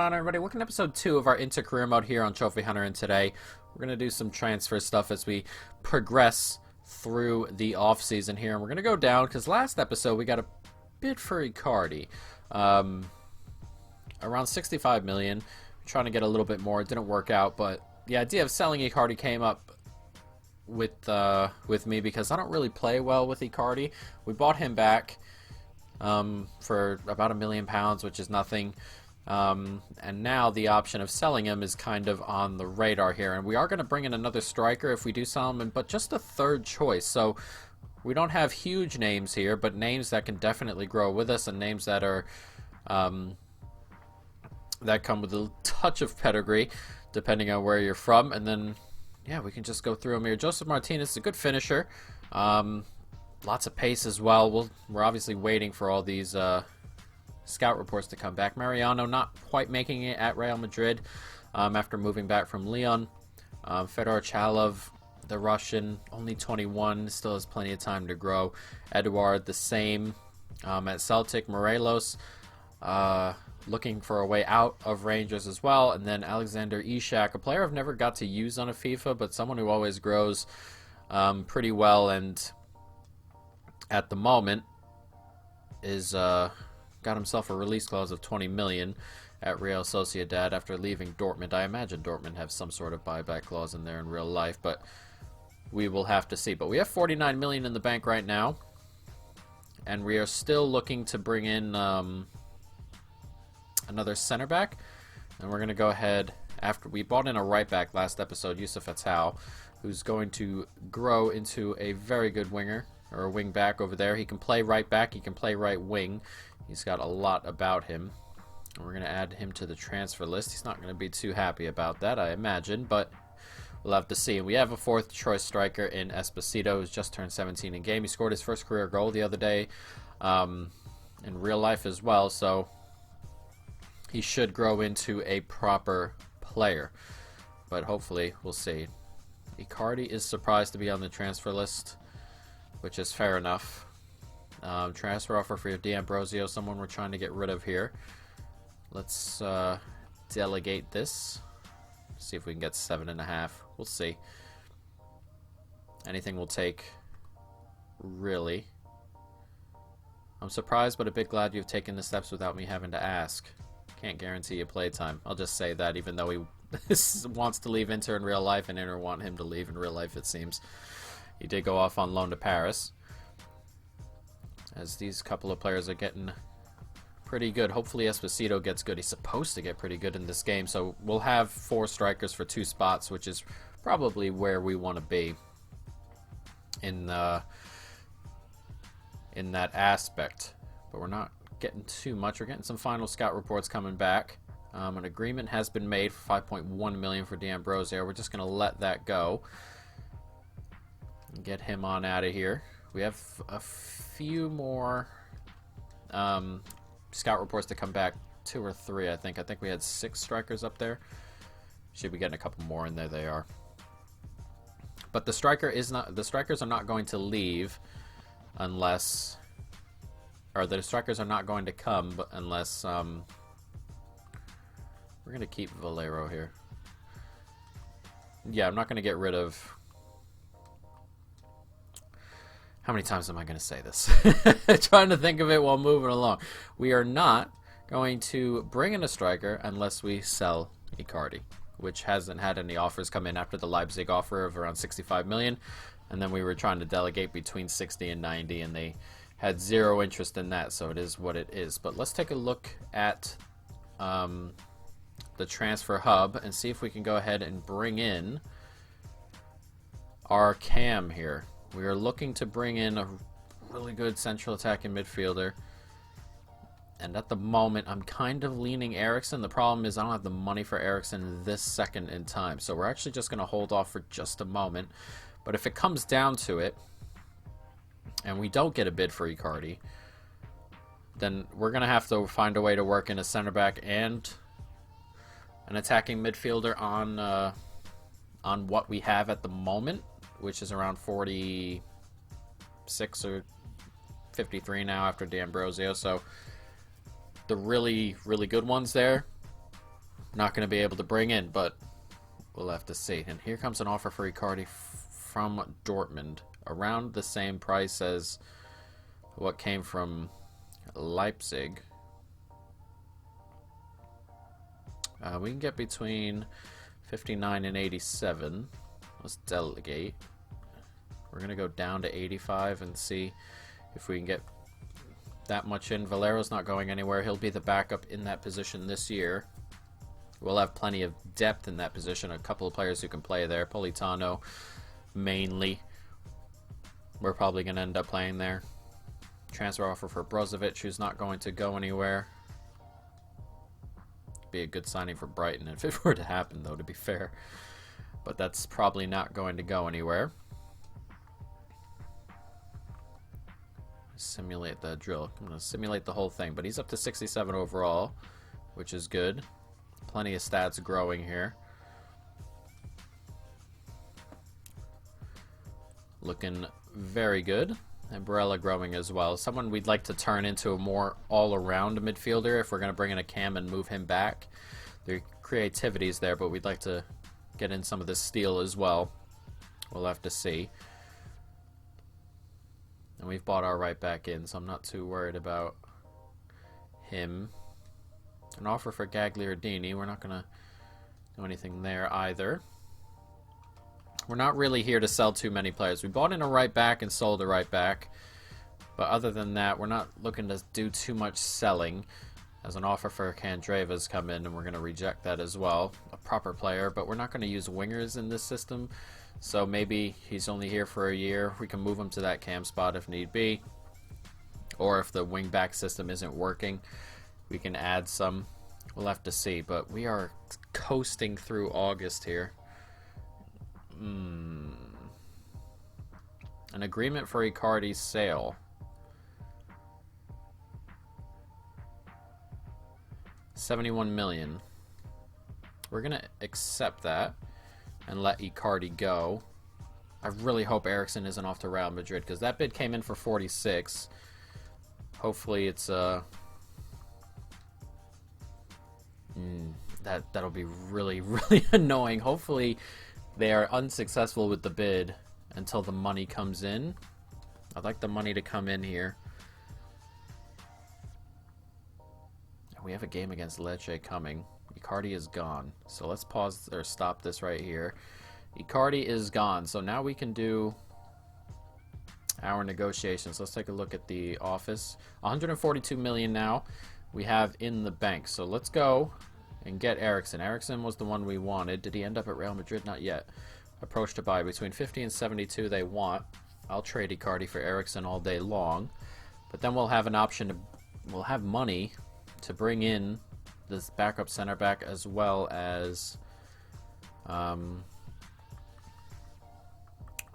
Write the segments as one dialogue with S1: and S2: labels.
S1: on, everybody? Welcome to episode 2 of our Inter-Career Mode here on Trophy Hunter, and today we're going to do some transfer stuff as we progress through the off-season here. And we're going to go down, because last episode we got a bid for Icardi. Around 65 million. We're trying to get a little bit more. It didn't work out, but the idea of selling Icardi came up with me because I don't really play well with Icardi. We bought him back for about £1 million, which is nothing. And now the option of selling him is kind of on the radar here. And we are going to bring in another striker if we do sell him, but just a third choice. So we don't have huge names here, but names that can definitely grow with us and names that are that come with a touch of pedigree, depending on where you're from. And then, yeah, we can just go through them here. Joseph Martinez is a good finisher. Lots of pace as well. We're obviously waiting for all these scout reports to come back. Mariano not quite making it at Real Madrid after moving back from Milan. Fedor Chalov, the Russian, only 21, still has plenty of time to grow. Eduard, the same at Celtic. Morelos, looking for a way out of Rangers as well. And then Alexander Isak, a player I've never got to use on a FIFA, but someone who always grows pretty well, and at the moment is got himself a release clause of 20 million at Real Sociedad after leaving Dortmund. I imagine Dortmund have some sort of buyback clause in there in real life, but we will have to see. But we have 49 million in the bank right now, and we are still looking to bring in another center back. And we're going to go ahead, after we bought in a right back last episode, Yusuf Etal, who's going to grow into a very good winger, or a wing back over there. He can play right back, he can play right wing. He's got a lot about him. We're going to add him to the transfer list. He's not going to be too happy about that, I imagine, but we'll have to see. We have a fourth choice striker in Esposito, who's just turned 17 in game. He scored his first career goal the other day in real life as well, so he should grow into a proper player. But hopefully, we'll see. Icardi is surprised to be on the transfer list, which is fair enough. Transfer offer for D'Ambrosio, someone we're trying to get rid of here. Let's delegate this. See if we can get 7.5. We'll see. Anything will take, really. I'm surprised, but a bit glad you've taken the steps without me having to ask. Can't guarantee you playtime. I'll just say that, even though he wants to leave Inter in real life, and Inter want him to leave in real life, it seems. He did go off on loan to Paris, as these couple of players are getting pretty good. Hopefully Esposito gets good. He's supposed to get pretty good in this game, so we'll have 4 strikers for 2 spots, which is probably where we want to be in that aspect. But we're not getting too much. We're getting some final scout reports coming back. An agreement has been made for 5.1 million for D'Ambrosio. We're just going to let that go and get him on out of here. We have a few more scout reports to come back. 2 or 3, I think. I think we had 6 strikers up there. Should be getting a couple more in there. They are. But the strikers are not going to leave unless, or the strikers are not going to come unless we're going to keep Valero here. Yeah, I'm not going to get rid of. How many times am I going to say this? Trying to think of it while moving along. We are not going to bring in a striker unless we sell Icardi, which hasn't had any offers come in after the Leipzig offer of around 65 million. And then we were trying to delegate between 60 and 90, and they had 0 interest in that, so it is what it is. But let's take a look at the transfer hub and see if we can go ahead and bring in our cam here. We are looking to bring in a really good central attacking midfielder. And at the moment, I'm kind of leaning Eriksen. The problem is I don't have the money for Eriksen this second in time. So we're actually just going to hold off for just a moment. But if it comes down to it, and we don't get a bid for Icardi, then we're going to have to find a way to work in a center back and an attacking midfielder on what we have at the moment, which is around 46 or 53 now after D'Ambrosio. So the really, really good ones there not going to be able to bring in, but we'll have to see. And here comes an offer for Icardi from Dortmund, around the same price as what came from Leipzig. We can get between 59 and 87. Let's delegate. We're going to go down to 85 and see if we can get that much in. Valero's not going anywhere. He'll be the backup in that position this year. We'll have plenty of depth in that position. A couple of players who can play there. Politano, mainly. We're probably going to end up playing there. Transfer offer for Brozovic, who's not going to go anywhere. Be a good signing for Brighton if it were to happen, though, to be fair. But that's probably not going to go anywhere. Simulate the drill. I'm going to simulate the whole thing. But he's up to 67 overall, which is good. Plenty of stats growing here. Looking very good. And Barella growing as well. Someone we'd like to turn into a more all-around midfielder if we're going to bring in a Cam and move him back. Their creativity is there, but we'd like to get in some of the steel as well. We'll have to see. And we've bought our right back in, so I'm not too worried about him. An offer for Gagliardini. We're not going to do anything there either. We're not really here to sell too many players. We bought in a right back and sold a right back. But other than that, we're not looking to do too much selling. As an offer for Candreva's come in, and we're going to reject that as well. A proper player, but we're not going to use wingers in this system. So maybe he's only here for a year. We can move him to that cam spot if need be. Or if the wing back system isn't working, we can add some. We'll have to see. But we are coasting through August here. An agreement for Icardi's sale. 71 million. We're going to accept that and let Icardi go. I really hope Eriksen isn't off to Real Madrid, because that bid came in for 46. Hopefully it's that'll be really, really annoying. Hopefully they are unsuccessful with the bid until the money comes in. I'd like the money to come in here. We have a game against Lecce coming. Icardi is gone. So let's pause or stop this right here. Icardi is gone. So now we can do our negotiations. Let's take a look at the office. 142 million now we have in the bank. So let's go and get Eriksen. Eriksen was the one we wanted. Did he end up at Real Madrid? Not yet. Approach to buy. Between 50 and 72 they want. I'll trade Icardi for Eriksen all day long. But then we'll have an option to... We'll have money to bring in this backup center back, as well as... we're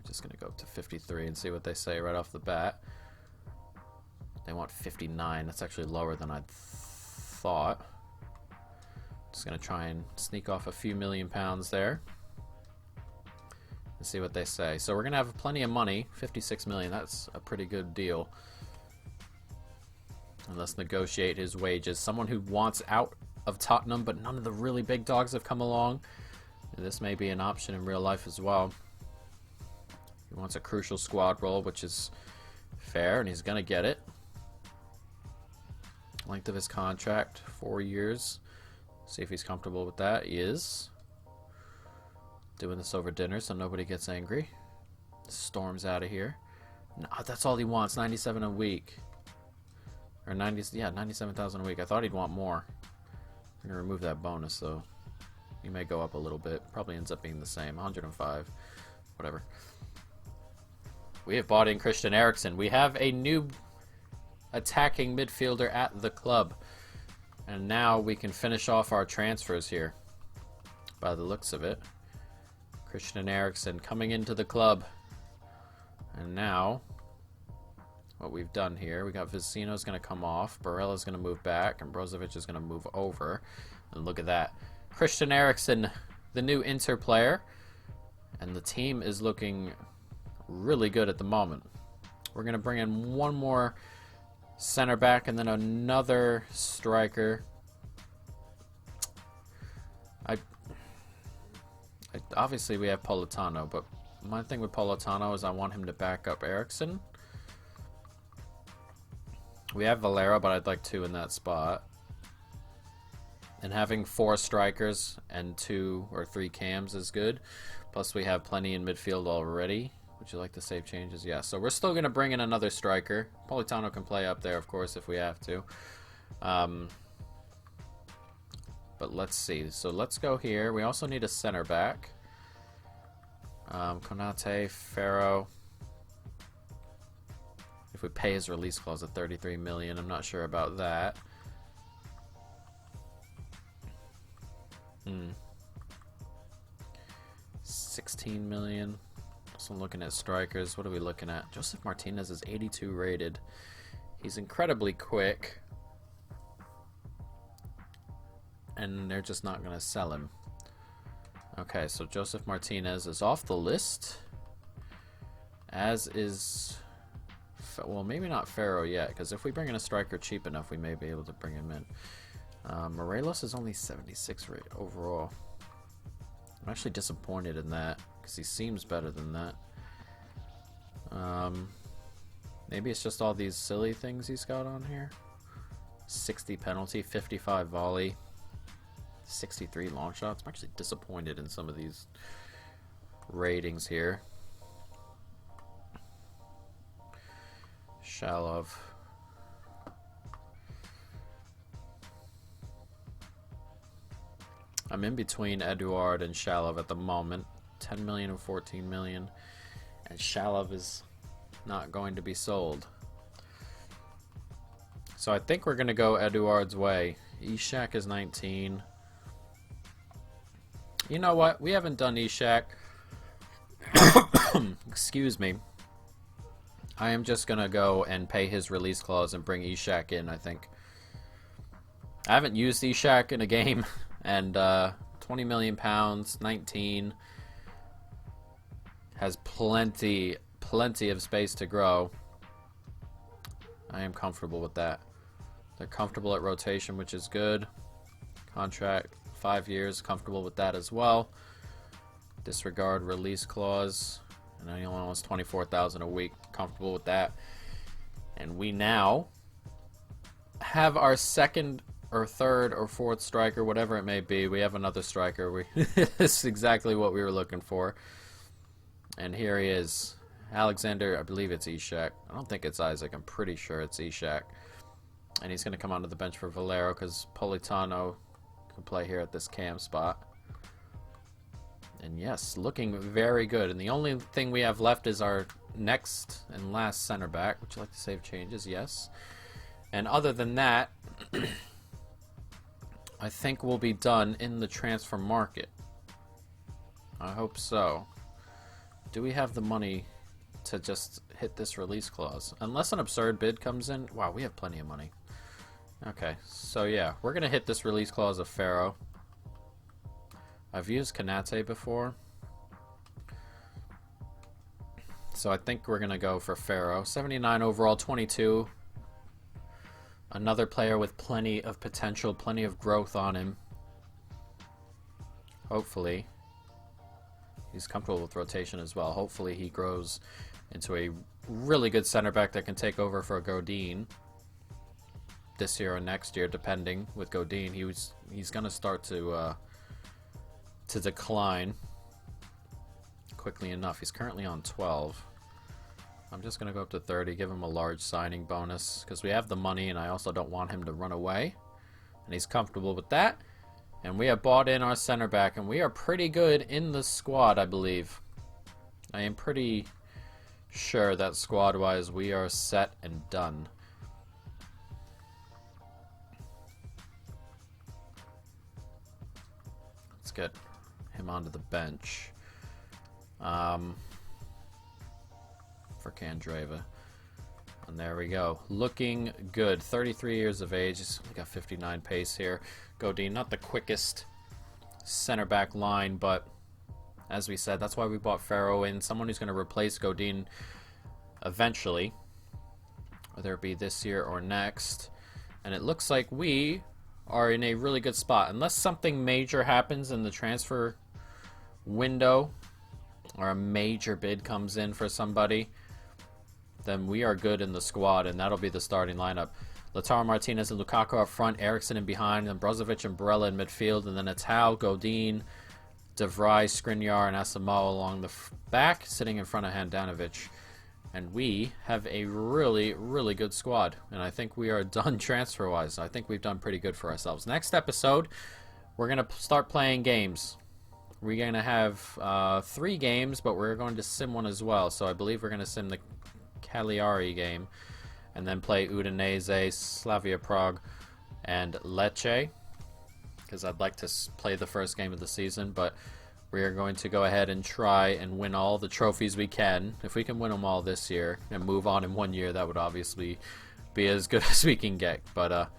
S1: just going to go up to 53 and see what they say right off the bat. They want 59. That's actually lower than I thought. Just going to try and sneak off a few £1,000,000 there and see what they say. So we're going to have plenty of money. 56 million. That's a pretty good deal. And let's negotiate his wages. Someone who wants out of Tottenham, but none of the really big dogs have come along. And this may be an option in real life as well. He wants a crucial squad role, which is fair, and he's going to get it. Length of his contract, 4 years. See if he's comfortable with that. He is. Doing this over dinner so nobody gets angry. Storms out of here. No, that's all he wants, 97 a week. Or 90, yeah, 97,000 a week. I thought he'd want more. I'm going to remove that bonus, though. He may go up a little bit. Probably ends up being the same. 105. Whatever. We have bought in Christian Eriksen. We have a new attacking midfielder at the club. And now we can finish off our transfers here. By the looks of it. Christian Eriksen coming into the club. And now... what we've done here, we got Vecino's going to come off, Barella's going to move back, and Brozovic is going to move over. And look at that. Christian Eriksen, the new Inter player. And the team is looking really good at the moment. We're going to bring in one more center back and then another striker. I obviously we have Politano, but my thing with Politano is I want him to back up Eriksson. We have Valera, but I'd like 2 in that spot. And having 4 strikers and 2 or 3 cams is good. Plus we have plenty in midfield already. Would you like to save changes? Yeah, so we're still going to bring in another striker. Politano can play up there, of course, if we have to. But let's see. So let's go here. We also need a center back. Konate, Ferro. If we pay his release clause at 33 million, I'm not sure about that. 16 million. So I'm looking at strikers. What are we looking at? Joseph Martinez is 82 rated. He's incredibly quick. And they're just not going to sell him. Okay, so Joseph Martinez is off the list. As is... Well, maybe not Ferro yet, because if we bring in a striker cheap enough, we may be able to bring him in. Morelos is only 76 rate overall. I'm actually disappointed in that, because he seems better than that. Maybe it's just all these silly things he's got on here. 60 penalty, 55 volley, 63 long shots. I'm actually disappointed in some of these ratings here. Shalov. I'm in between Eduard and Shalov at the moment. 10 million and 14 million. And Shalov is not going to be sold. So I think we're going to go Eduard's way. Ishak is 19. You know what? We haven't done Ishak. Excuse me. I am just going to go and pay his release clause and bring Ishak in, I think. I haven't used Ishak in a game. And 20 million pounds, 19. Has plenty of space to grow. I am comfortable with that. They're comfortable at rotation, which is good. Contract 5 years, comfortable with that as well. Disregard release clause, and he only wants 24,000 a week. Comfortable with that. And we now have our second or third or fourth striker, whatever it may be. We have another striker. This is exactly what we were looking for. And here he is. Alexander, I believe it's Ishak. I don't think it's Isaac. I'm pretty sure it's Ishak. And he's going to come onto the bench for Valero because Politano can play here at this cam spot. And yes, looking very good. And the only thing we have left is our next and last center back. Would you like to save changes? Yes. And other than that, I think we'll be done in the transfer market. I hope so. Do we have the money to just hit this release clause? Unless an absurd bid comes in. Wow, we have plenty of money. Okay, so yeah, we're going to hit this release clause of Ferro. I've used Konate before. So I think we're going to go for Ferro. 79 overall, 22. Another player with plenty of potential, plenty of growth on him. Hopefully. He's comfortable with rotation as well. Hopefully he grows into a really good center back that can take over for Godin this year or next year, depending. With Godin, he's going to start to decline quickly enough. He's currently on 12. I'm just going to go up to 30, give him a large signing bonus because we have the money and I also don't want him to run away. And he's comfortable with that. And we have bought in our center back and we are pretty good in the squad, I believe. I am pretty sure that squad-wise we are set and done. Let's get him onto the bench. For Candreva. And there we go. Looking good. 33 years of age. He's only got 59 pace here. Godin, not the quickest center back line, but as we said, that's why we bought Ferro in. Someone who's going to replace Godin eventually, whether it be this year or next. And it looks like we are in a really good spot. Unless something major happens in the transfer window or a major bid comes in for somebody, then we are good in the squad, and that'll be the starting lineup. Lautaro Martinez and Lukaku up front, Eriksen in behind, and Brozovic and Barella in midfield, and then it's Hal, Godin, De Vrij, Skriniar, and Asamoah along the back, sitting in front of Handanovic. And we have a really, really good squad, and I think we are done transfer-wise. I think we've done pretty good for ourselves. Next episode, we're going to start playing games. We're going to have 3 games, but we're going to sim one as well. So I believe we're going to sim the Cagliari game, and then play Udinese, Slavia Prague, and Lecce, because I'd like to play the first game of the season, but we are going to go ahead and try and win all the trophies we can. If we can win them all this year and move on in 1 year, that would obviously be as good as we can get, but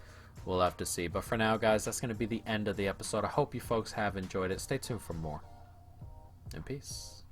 S1: we'll have to see. But for now, guys, that's going to be the end of the episode. I hope you folks have enjoyed it. Stay tuned for more, and peace.